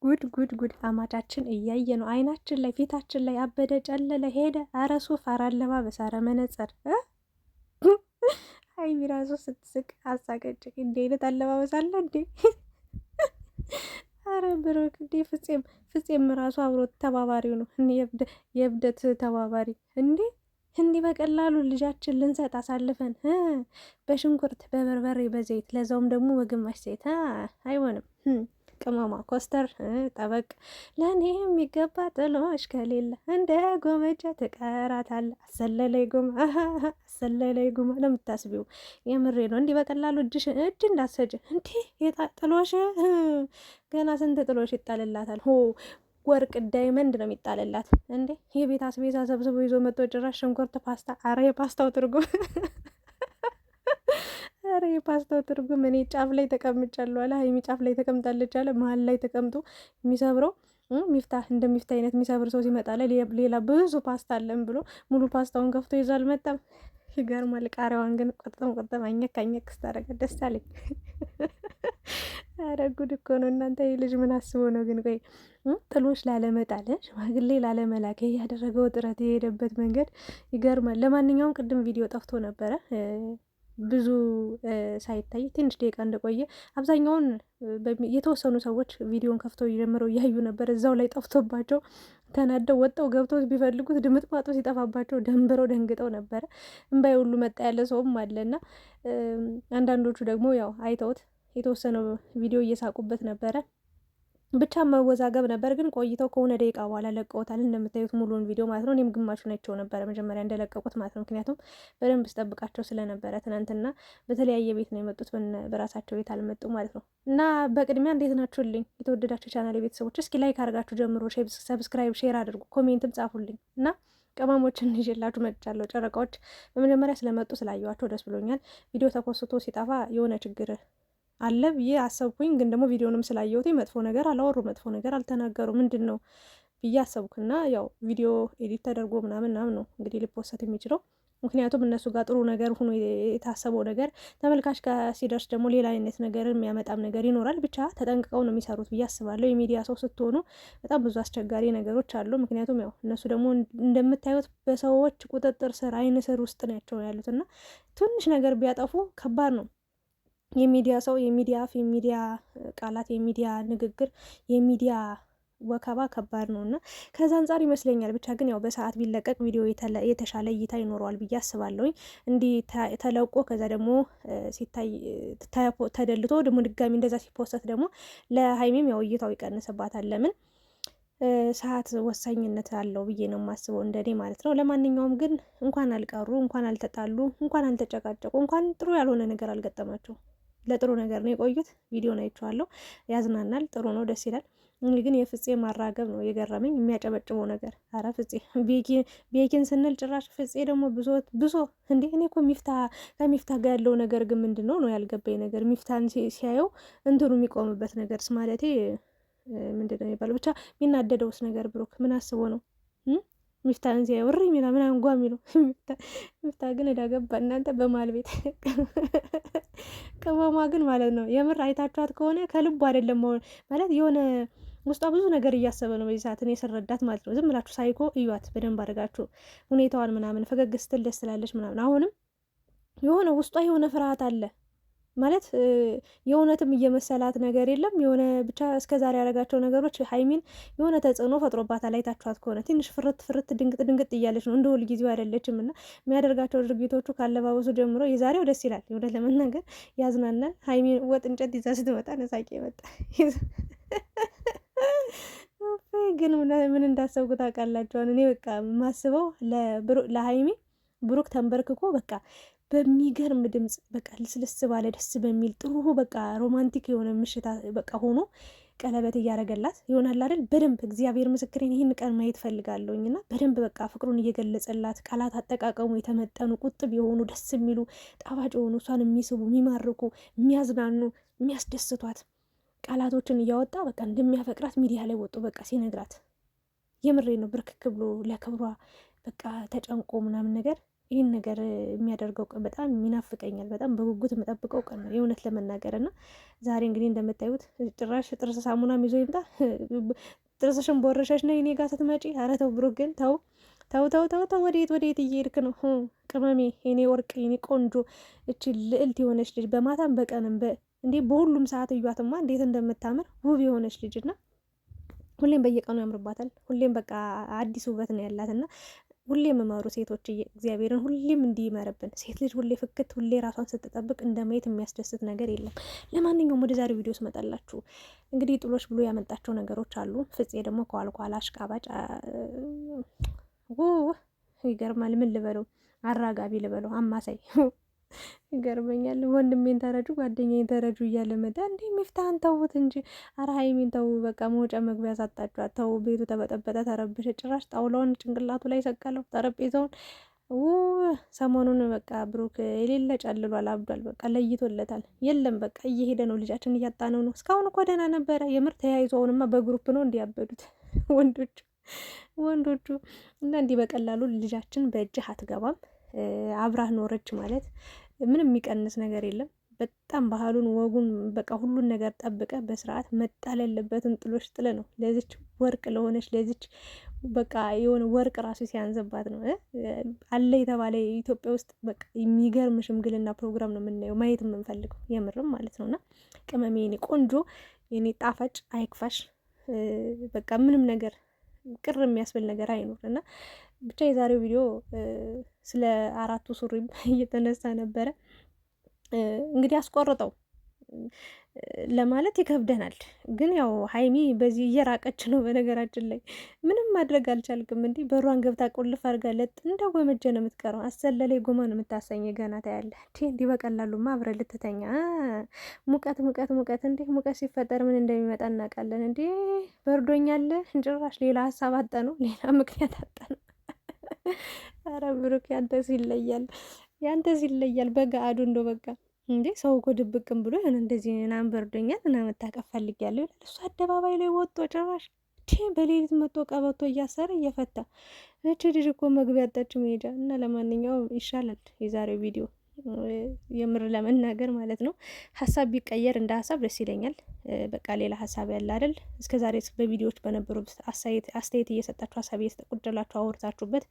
ጉድ ጉድ ጉድ! አማቻችን እያየ ነው። አይናችን ላይ ፊታችን ላይ አበደ፣ ጨለለ፣ ሄደ። አረ ሱፍ፣ አረ አለባበስ፣ አረ መነጽር። ሀይሚ ራሱ ስትስቅ አሳቀጭ። እንዴ አይነት አለባበስ አለ እንዴ! አረ ብሩክ እንዴ! ፍፄም ራሱ አብሮት ተባባሪው ነው። የእብደት ተባባሪ እንዴ! እንዲህ በቀላሉ ልጃችን ልንሰጥ አሳልፈን በሽንኩርት በበርበሬ በዘይት ለዛውም ደግሞ በግማሽ ዘይት አይሆንም። ቅመማ ኮስተር ጠበቅ ለእኔ የሚገባ ጥሎሽ ከሌለ እንደ ጎመጃ ትቀራታለ። አሰለላይ ጉማ አሰለላይ ጉማ ነው የምታስቢው። የምሬ ነው። እንዲህ በቀላሉ እጅ እንዳሰጭ እንዲህ ጥሎሽ ገና ስንት ጥሎሽ ይጣልላታል። ወርቅ ዳይመንድ ነው የሚጣልላት እንዴ! የቤት አስቤዛ ሰብስቦ ይዞ መጥቶ ጭራሽ ሽንኩርት ፓስታ። አረ የፓስታው ትርጉም አረ የፓስታው ትርጉም እኔ ጫፍ ላይ ተቀምጫለሁ አለ። ሀይሚ ጫፍ ላይ ተቀምጣለች አለ። መሀል ላይ ተቀምጦ የሚሰብረው ሚፍታህ እንደ ሚፍታህ አይነት የሚሰብር ሰው ሲመጣ ላይ ሌላ ብዙ ፓስታ አለን ብሎ ሙሉ ፓስታውን ከፍቶ ይዞ አልመጣም። ይገርማል። ቃሪያዋን ግን ቆርጠም አኘክ አኘክ ስታደርግ ደስ አለኝ። አረ ጉድ እኮ ነው እናንተ። ይህ ልጅ ምን አስቦ ነው ግን? ቆይ ጥሎሽ ላለመጣል ሽማግሌ ላለመላክ ያደረገው ጥረት የሄደበት መንገድ ይገርማል። ለማንኛውም ቅድም ቪዲዮ ጠፍቶ ነበረ ብዙ ሳይታይ ትንሽ ደቂቃ እንደቆየ አብዛኛውን የተወሰኑ ሰዎች ቪዲዮን ከፍተው ጀምረው እያዩ ነበር። እዛው ላይ ጠፍቶባቸው ተናደው ወጣው ገብተው ቢፈልጉት ድምጥ ማጡ ሲጠፋባቸው ደንብረው ደንግጠው ነበረ። እምባይ ሁሉ መጣ ያለ ሰውም አለና አንዳንዶቹ ደግሞ ያው አይተውት የተወሰነው ቪዲዮ እየሳቁበት ነበረ። ብቻ መወዛገብ ነበር። ግን ቆይተው ከሆነ ደቂቃ በኋላ ለቀውታል። እንደምታዩት ሙሉውን ቪዲዮ ማለት ነው። እኔም ግማሹ ናቸው ነበረ መጀመሪያ እንደለቀቁት ማለት ነው። ምክንያቱም በደንብ ስጠብቃቸው ስለነበረ ትናንትና በተለያየ ቤት ነው የመጡት፣ በራሳቸው ቤት አልመጡ ማለት ነው። እና በቅድሚያ እንዴት ናችሁልኝ የተወደዳቸው ቻናል ቤተሰቦች? እስኪ ላይክ አድርጋችሁ ጀምሮ ሰብስክራይብ፣ ሼር አድርጉ፣ ኮሜንትም ጻፉልኝ እና ቅመሞችን ይዤላችሁ መጥቻለሁ። ጨረቃዎች በመጀመሪያ ስለመጡ ስላየዋቸው ደስ ብሎኛል። ቪዲዮ ተኮስቶ ሲጠፋ የሆነ ችግር አለ ብዬ አሰብኩኝ። ግን ደግሞ ቪዲዮንም ስላየሁት መጥፎ ነገር አላወሩ፣ መጥፎ ነገር አልተናገሩ። ምንድን ነው ብዬ አሰብኩና ያው ቪዲዮ ኤዲት ተደርጎ ምናምን ነው እንግዲህ ሊፖሰት የሚችለው። ምክንያቱም እነሱ ጋር ጥሩ ነገር ሆኖ የታሰበው ነገር ተመልካች ጋር ሲደርስ ደግሞ ሌላ አይነት ነገር የሚያመጣም ነገር ይኖራል። ብቻ ተጠንቅቀው ነው የሚሰሩት ብዬ አስባለሁ። የሚዲያ ሰው ስትሆኑ በጣም ብዙ አስቸጋሪ ነገሮች አሉ። ምክንያቱም ያው እነሱ ደግሞ እንደምታዩት በሰዎች ቁጥጥር ስር አይን ስር ውስጥ ናቸው ያሉት እና ትንሽ ነገር ቢያጠፉ ከባድ ነው። የሚዲያ ሰው፣ የሚዲያ አፍ፣ የሚዲያ ቃላት፣ የሚዲያ ንግግር፣ የሚዲያ ወከባ ከባድ ነው እና ከዛ አንጻር ይመስለኛል። ብቻ ግን ያው በሰዓት ቢለቀቅ ቪዲዮ የተሻለ እይታ ይኖረዋል ብዬ አስባለሁኝ። እንዲህ ተለቆ ከዛ ደግሞ ሲታይ ተደልቶ ደግሞ ድጋሚ እንደዛ ሲፖሰት ደግሞ ለሀይሚም ያው እይታው ይቀንስባታል። ለምን ሰዓት ወሳኝነት አለው ብዬ ነው የማስበው እንደኔ ማለት ነው። ለማንኛውም ግን እንኳን አልቀሩ፣ እንኳን አልተጣሉ፣ እንኳን አልተጨቃጨቁ፣ እንኳን ጥሩ ያልሆነ ነገር አልገጠማቸው። ለጥሩ ነገር ነው የቆዩት። ቪዲዮን አይቼዋለሁ። ያዝናናል፣ ጥሩ ነው፣ ደስ ይላል። እንግዲህ ግን የፍፄ ማራገብ ነው የገረመኝ፣ የሚያጨበጭበው ነገር። አረ ፍፄ ቤኪን ስንል ጭራሽ ፍፄ ደግሞ ብሶ እንዴ! እኔ እኮ ከሚፍታ ጋር ያለው ነገር ግን ምንድን ነው ያልገባኝ ነገር። ሚፍታን ሲያየው እንትኑ የሚቆምበት ነገርስ ማለቴ ምንድን ነው የሚባለው? ብቻ የሚናደደውስ ነገር ብሩክ ምን አስቦ ነው ሚፍታን ሲያየው እሪ ሚላ ምን አንጓ የሚለው? ሚፍታ ግን እዳገባ እናንተ በማል ቤት ቅመሟ ግን ማለት ነው የምር አይታችኋት ከሆነ ከልቡ አይደለም ማለት የሆነ ውስጧ ብዙ ነገር እያሰበ ነው በዚህ ሰዓት እኔ ስረዳት ማለት ነው። ዝም ብላችሁ ሳይኮ እዩዋት በደንብ አድርጋችሁ ሁኔታዋን ምናምን ፈገግ ስትል ደስ ትላለች ምናምን። አሁንም የሆነ ውስጧ የሆነ ፍርሃት አለ ማለት የእውነትም እየመሰላት ነገር የለም። የሆነ ብቻ እስከዛሬ ያደረጋቸው ነገሮች ሀይሚን የሆነ ተጽዕኖ ፈጥሮባታል። አይታችኋት ከሆነ ትንሽ ፍርት ድንግጥ እያለች ነው፣ እንደ ሁል ጊዜው አይደለችም። እና የሚያደርጋቸው ድርጊቶቹ ካለባበሱ ጀምሮ የዛሬው ደስ ይላል። እውነት ለመናገር ያዝናናል። ሀይሚን ወጥ እንጨት ይዛ ስትመጣ ነሳቂ መጣ። ግን ምን እንዳሰብኩ ታውቃላችኋል? እኔ በቃ የማስበው ለሀይሚ ብሩክ ተንበርክኮ በቃ በሚገርም ድምጽ በቃ ልስልስ ባለ ደስ በሚል ጥሩ በቃ ሮማንቲክ የሆነ ምሽት በቃ ሆኖ ቀለበት እያደረገላት ይሆናል አይደል? በደንብ እግዚአብሔር ምስክሬን ይህን ቀን ማየት ፈልጋለሁኝ። እና በደንብ በቃ ፍቅሩን እየገለጸላት ቃላት አጠቃቀሙ የተመጠኑ ቁጥብ የሆኑ ደስ የሚሉ ጣፋጭ የሆኑ እሷን የሚስቡ የሚማርኩ የሚያዝናኑ የሚያስደስቷት ቃላቶችን እያወጣ በቃ እንደሚያፈቅራት ሚዲያ ላይ ወጡ በቃ ሲነግራት የምሬ ነው። ብርክክ ብሎ ለክብሯ በቃ ተጨንቆ ምናምን ነገር ይህን ነገር የሚያደርገው ቀን በጣም ይናፍቀኛል። በጣም በጉጉት የምጠብቀው ቀን ነው የእውነት ለመናገር እና ዛሬ እንግዲህ እንደምታዩት ጭራሽ ጥርስ ሳሙናም ይዞ ይምጣ ጥርስሽን ቦረሸሽ ነው እኔ ጋር ስትመጪ። ኧረ ተው ብሩክ ግን ተው ተው ተው ተው ተው። ወዴት እየሄድክ ነው? ቅመሜ የኔ ወርቅ የኔ ቆንጆ እቺ ልዕልት የሆነች ልጅ በማታም በቀንም እንዴ በሁሉም ሰዓት እዩዋትማ እንዴት እንደምታምር ውብ የሆነች ልጅ እና ሁሌም በየቀኑ ያምርባታል። ሁሌም በቃ አዲስ ውበት ነው ያላት እና ሁሌም የመሩ ሴቶች እግዚአብሔርን ሁሌም እንዲመርብን። ሴት ልጅ ሁሌ ፍክት ሁሌ ራሷን ስትጠብቅ እንደ ማየት የሚያስደስት ነገር የለም። ለማንኛውም ወደ ዛሬው ቪዲዮ ስመጣላችሁ እንግዲህ ጥሎሽ ብሎ ያመጣቸው ነገሮች አሉ። ፍፄ ደግሞ ከኋላ አሽቃባጭ ይገርማል። ምን ልበለው? አራጋቢ ልበለው? አማሳይ ይገርመኛል። ወንድሜን ተረጁ ጓደኛዬን ተረጁ እያለ መጣ። እንዴ ሚፍታህን ተውት እንጂ ኧረ ሀይሚን ተው። በቃ መውጫ መግቢያ ሳጣችኋት ተው። ቤቱ ተበጠበጠ፣ ተረብሸ። ጭራሽ ጣውላውን ጭንቅላቱ ላይ ሰቀለው ጠረጴዛውን። ሰሞኑን በቃ ብሩክ የሌለ ጨልሏል፣ አብዷል። በቃ ለይቶለታል። የለም በቃ እየሄደ ነው። ልጃችን እያጣነው ነው። እስካሁን እኮ ደህና ነበረ የምር ተያይዞ። አሁንማ በግሩፕ ነው እንዲያበዱት ወንዶቹ እና እንዲህ በቀላሉ ልጃችን በእጅህ አትገባም። አብራህ ኖረች ማለት ምንም የሚቀንስ ነገር የለም። በጣም ባህሉን ወጉን በቃ ሁሉን ነገር ጠብቀ በስርዓት መጣል ያለበትን ጥሎሽ ጥለ ነው ለዚች ወርቅ ለሆነች ለዚች በቃ የሆነ ወርቅ ራሱ ሲያንዘባት ነው አለ የተባለ ኢትዮጵያ ውስጥ በቃ የሚገርም ሽምግልና ፕሮግራም ነው የምናየው ማየት የምንፈልገው የምርም ማለት ነውና ቅመሜ የኔ ቆንጆ የኔ ጣፋጭ አይክፋሽ። በቃ ምንም ነገር ቅር የሚያስብል ነገር አይኖር እና ብቻ የዛሬው ቪዲዮ ስለ አራቱ ሱሪ እየተነሳ ነበረ። እንግዲህ አስቆርጠው ለማለት ይከብደናል፣ ግን ያው ሀይሚ በዚህ እየራቀች ነው። በነገራችን ላይ ምንም ማድረግ አልቻልክም። እንዲህ በሯን ገብታ ቁልፍ አድርጋ ለጥ እንደው በመጀ ነው የምትቀረው። አሰለላይ ጎማ ነው የምታሰኝ። ገና ታያለህ። እንዲህ በቀላሉማ አብረን ልትተኛ ሙቀት እንዲህ ሙቀት ሲፈጠር ምን እንደሚመጣ እናውቃለን። እንዲህ በርዶኛል ጭራሽ ሌላ ሀሳብ አጠ ነው ሌላ ምክንያት አጠ ነው። ኧረ ብሩክ ያንተስ ይለያል በገአዱ እንደው በቃ እንዴ ሰው እኮ ድብቅም ብሎ ሆነ እንደዚህ ናም በርዶኛል እና መታቀፍ ፈልጊያለሁ ይላል። እሱ አደባባይ ላይ ወጥቶ ጭራሽ በሌሊት መጥቶ ቀበቶ እያሰረ እየፈታ እቺ ልጅ እኮ መግቢያ አጣች መሄጃ። እና ለማንኛውም ይሻላል የዛሬው ቪዲዮ የምር ለመናገር ማለት ነው። ሀሳብ ቢቀየር እንደ ሀሳብ ደስ ይለኛል። በቃ ሌላ ሀሳብ ያለ አይደል? እስከ ዛሬ በቪዲዮዎች በነበሩት አስተያየት እየሰጣችሁ ሀሳብ እየተቆደላችሁ አውርታችሁበት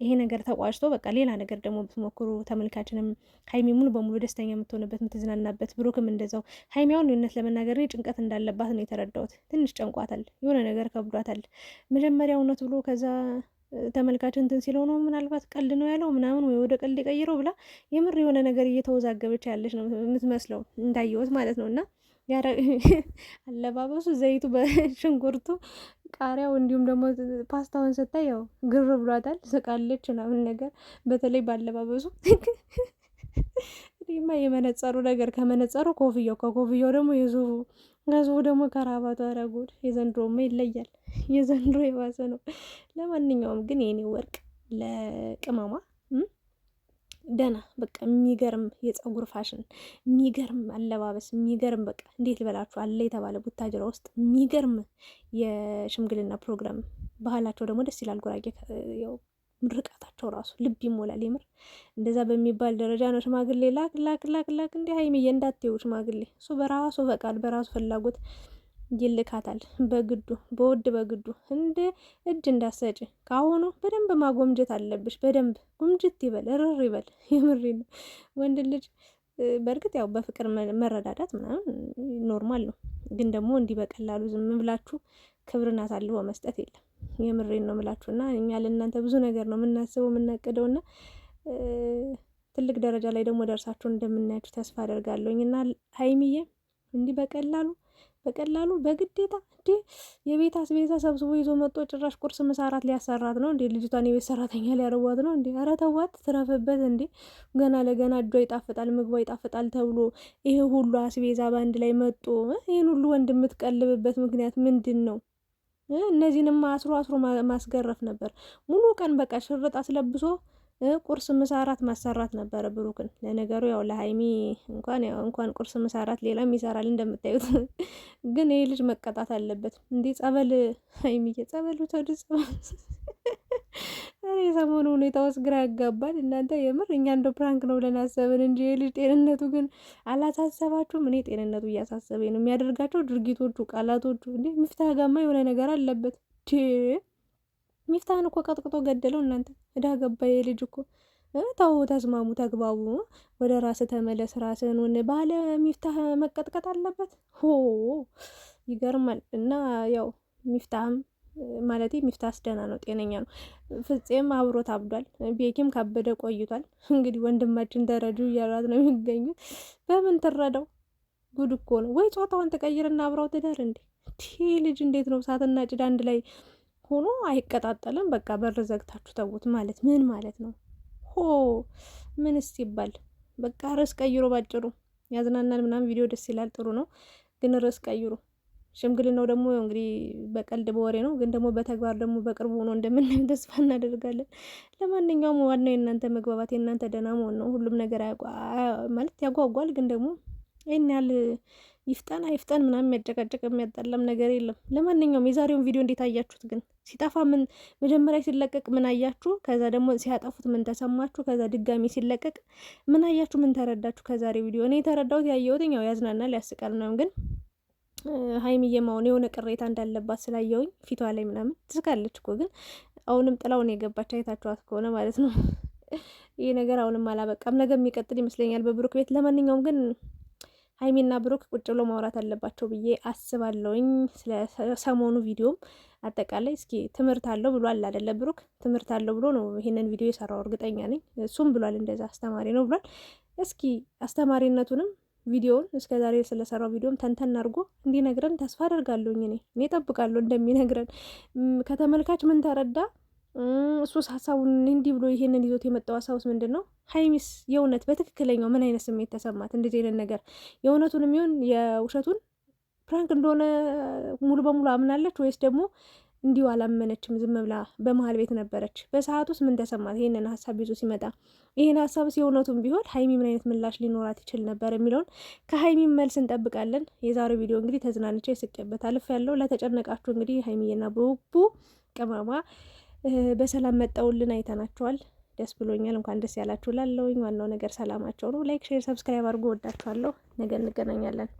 ይሄ ነገር ተቋጭቶ በቃ ሌላ ነገር ደግሞ ብትሞክሩ ተመልካችንም ሀይሚ ሙሉ በሙሉ ደስተኛ የምትሆንበት የምትዝናናበት፣ ብሩክም እንደዛው። ሀይሚያውን እውነት ለመናገር ጭንቀት እንዳለባት ነው የተረዳሁት። ትንሽ ጨንቋታል፣ የሆነ ነገር ከብዷታል። መጀመሪያ እውነት ብሎ ከዛ ተመልካች እንትን ሲለው ነው ምናልባት ቀልድ ነው ያለው ምናምን ወይ ወደ ቀልድ የቀይረው ብላ የምር የሆነ ነገር እየተወዛገበች ያለች ነው የምትመስለው እንዳየሁት ማለት ነው። እና አለባበሱ ዘይቱ በሽንኩርቱ ቃሪያው እንዲሁም ደግሞ ፓስታውን ስታይ ያው ግር ብሏታል፣ ስቃለች ምናምን ነገር በተለይ ባለባበሱ። እኔማ የመነጸሩ ነገር ከመነጸሩ ኮፍያው ከኮፍያው ደግሞ የሱፉ ከሱፉ ደግሞ ከራባቱ አረጉድ የዘንድሮማ ይለያል። የዘንድሮ የባሰ ነው። ለማንኛውም ግን የኔ ወርቅ ለቅመሟ ደህና በቃ የሚገርም የፀጉር ፋሽን፣ የሚገርም አለባበስ፣ የሚገርም በቃ እንዴት ልበላችሁ አለ የተባለ ቡታጅራ ውስጥ የሚገርም የሽምግልና ፕሮግራም። ባህላቸው ደግሞ ደስ ይላል። ጉራጌ ያው ምርቃታቸው ራሱ ልብ ይሞላል። የምር እንደዛ በሚባል ደረጃ ነው ሽማግሌ ላክ እንደ ሀይሚዬ እንዳትዪው ሽማግሌ እሱ በራሱ ፈቃድ በራሱ ፍላጎት ይልካታል። በውድ በግዱ እንደ እጅ እንዳሰጭ ካሁኑ በደንብ ማጎምጀት አለብሽ። በደንብ ጉምጅት ይበል ርር ይበል። የምሬ ነው። ወንድ ልጅ በእርግጥ ያው በፍቅር መረዳዳት ምናምን ኖርማል ነው፣ ግን ደግሞ እንዲህ በቀላሉ ዝም ብላችሁ ክብርን አሳልፎ መስጠት የለም። የምሬን ነው የምላችሁ። እና እኛ ለእናንተ ብዙ ነገር ነው የምናስበው የምናቅደው፣ እና ትልቅ ደረጃ ላይ ደግሞ ደርሳችሁ እንደምናያችሁ ተስፋ አደርጋለሁኝ። እና ሀይሚዬ እንዲህ በቀላሉ በግዴታ እንዴ የቤት አስቤዛ ሰብስቦ ይዞ መጥቶ ጭራሽ ቁርስ ምሳ እራት ሊያሰራት ነው እንዴ? ልጅቷን የቤት ሰራተኛ ሊያረዋት ነው እንዴ? ኧረ ተዋት ትረፍበት እንዴ! ገና ለገና እጇ ይጣፍጣል ምግቧ ይጣፍጣል ተብሎ ይሄ ሁሉ አስቤዛ በአንድ ላይ መጥቶ ይህን ሁሉ ወንድ የምትቀልብበት ምክንያት ምንድን ነው? እነዚህንማ አስሮ ማስገረፍ ነበር። ሙሉ ቀን በቃ ሽርጥ አስለብሶ ቁርስ ምሳ እራት ማሰራት ነበረ ብሩክን። ለነገሩ ያው ለሀይሚ እንኳን ቁርስ ምሳ እራት ሌላም ይሰራል እንደምታዩት። ግን ይህ ልጅ መቀጣት አለበት። እንዲህ ጸበል ሀይሚዬ ጸበሉ ተዱ እኔ የሰሞኑ ሁኔታውስ ግራ ያጋባል። እናንተ የምር እኛ እንደ ፕራንክ ነው ብለን አሰብን እንጂ የልጅ ጤንነቱ ግን አላሳሰባችሁም? እኔ ጤንነቱ እያሳሰበኝ ነው። የሚያደርጋቸው ድርጊቶቹ፣ ቃላቶቹ። እንዴ ሚፍታህ ጋማ የሆነ ነገር አለበት። ሚፍታህን እኮ ቀጥቅጦ ገደለው። እናንተ እዳ ገባ የልጅ እኮ። ተው ተስማሙ፣ ተግባቡ። ወደ ራስ ተመለስ። ራስህን ሆነ ባለ ሚፍታህ መቀጥቀጥ አለበት። ሆ ይገርማል። እና ያው ሚፍታህም ማለት ሚፍታህ ደህና ነው፣ ጤነኛ ነው። ፍፄም አብሮት አብዷል። ቤኪም ካበደ ቆይቷል። እንግዲህ ወንድማችን ተረዱ እያሏት ነው የሚገኙት። በምን ትረዳው? ጉድ እኮ ነው። ወይ ጾታዋን ተቀይርና አብራው ትዳር እንዴ! ልጅ እንዴት ነው እሳትና ጭድ አንድ ላይ ሆኖ አይቀጣጠልም? በቃ በር ዘግታችሁ ተውት ማለት ምን ማለት ነው? ሆ ምንስ ይባል? በቃ ርዕስ ቀይሮ ባጭሩ። ያዝናናል ምናምን ቪዲዮ ደስ ይላል፣ ጥሩ ነው። ግን ርዕስ ቀይሩ። ሽምግልናው ደግሞ እንግዲህ በቀልድ በወሬ ነው፣ ግን ደግሞ በተግባር ደግሞ በቅርቡ ሆኖ እንደምናየው ተስፋ እናደርጋለን። ለማንኛውም ዋናው የእናንተ መግባባት፣ የእናንተ ደህና መሆን ነው። ሁሉም ነገር ማለት ያጓጓል፣ ግን ደግሞ ይህን ያህል ይፍጠን አይፍጠን ምናምን የሚያጨቃጭቅ የሚያጣላም ነገር የለም። ለማንኛውም የዛሬውን ቪዲዮ እንዴት አያችሁት? ግን ሲጠፋ ምን መጀመሪያ ሲለቀቅ ምን አያችሁ? ከዛ ደግሞ ሲያጠፉት ምን ተሰማችሁ? ከዛ ድጋሚ ሲለቀቅ ምን አያችሁ? ምን ተረዳችሁ ከዛሬ ቪዲዮ? እኔ የተረዳሁት ያየሁት ያው ያዝናናል፣ ያስቃል ነው። ግን ሀይሚዬም አሁን የሆነ ቅሬታ እንዳለባት ስላየውኝ ፊቷ ላይ ምናምን ትስቃለች እኮ። ግን አሁንም ጥላውን የገባች አይታችኋት ከሆነ ማለት ነው። ይህ ነገር አሁንም አላበቃም፣ ነገ የሚቀጥል ይመስለኛል በብሩክ ቤት። ለማንኛውም ግን ሀይሚና ብሩክ ቁጭ ብሎ ማውራት አለባቸው ብዬ አስባለሁኝ። ስለ ሰሞኑ ቪዲዮም አጠቃላይ እስኪ ትምህርት አለው ብሏል አይደለ? ብሩክ ትምህርት አለው ብሎ ነው ይሄንን ቪዲዮ የሰራው፣ እርግጠኛ ነኝ። እሱም ብሏል እንደዛ አስተማሪ ነው ብሏል። እስኪ አስተማሪነቱንም ቪዲዮውን እስከ ዛሬ ስለሰራው ቪዲዮም ተንተን አድርጎ እንዲነግረን ተስፋ አደርጋለሁኝ። እኔ እጠብቃለሁ እንደሚነግረን። ከተመልካች ምን ተረዳ? እሱስ ሀሳቡን እንዲህ ብሎ ይሄንን ይዞት የመጣው ሀሳቡስ ምንድን ነው? ሀይሚስ የእውነት በትክክለኛው ምን አይነት ስሜት ተሰማት? እንደዚህ አይነት ነገር የእውነቱን የሚሆን የውሸቱን ፕራንክ እንደሆነ ሙሉ በሙሉ አምናለች ወይስ ደግሞ እንዲሁ አላመነችም? ዝም ብላ በመሀል ቤት ነበረች። በሰዓት ውስጥ ምን ተሰማት? ይሄንን ሀሳብ ይዞ ሲመጣ ይሄን ሀሳብስ የእውነቱን ቢሆን ሀይሚ ምን አይነት ምላሽ ሊኖራት ይችል ነበር የሚለውን ከሀይሚ መልስ እንጠብቃለን። የዛሬው ቪዲዮ እንግዲህ ተዝናንቼ ስቄበት አልፍ ያለው። ለተጨነቃችሁ እንግዲህ ሀይሚዬና ቡቡ ቅመማ በሰላም መጣውልን አይተናቸዋል። ደስ ብሎኛል። እንኳን ደስ ያላችሁ ላለውኝ። ዋናው ነገር ሰላማቸው ነው። ላይክ፣ ሼር፣ ሰብስክራይብ አድርጎ ወዳችኋለሁ። ነገ እንገናኛለን።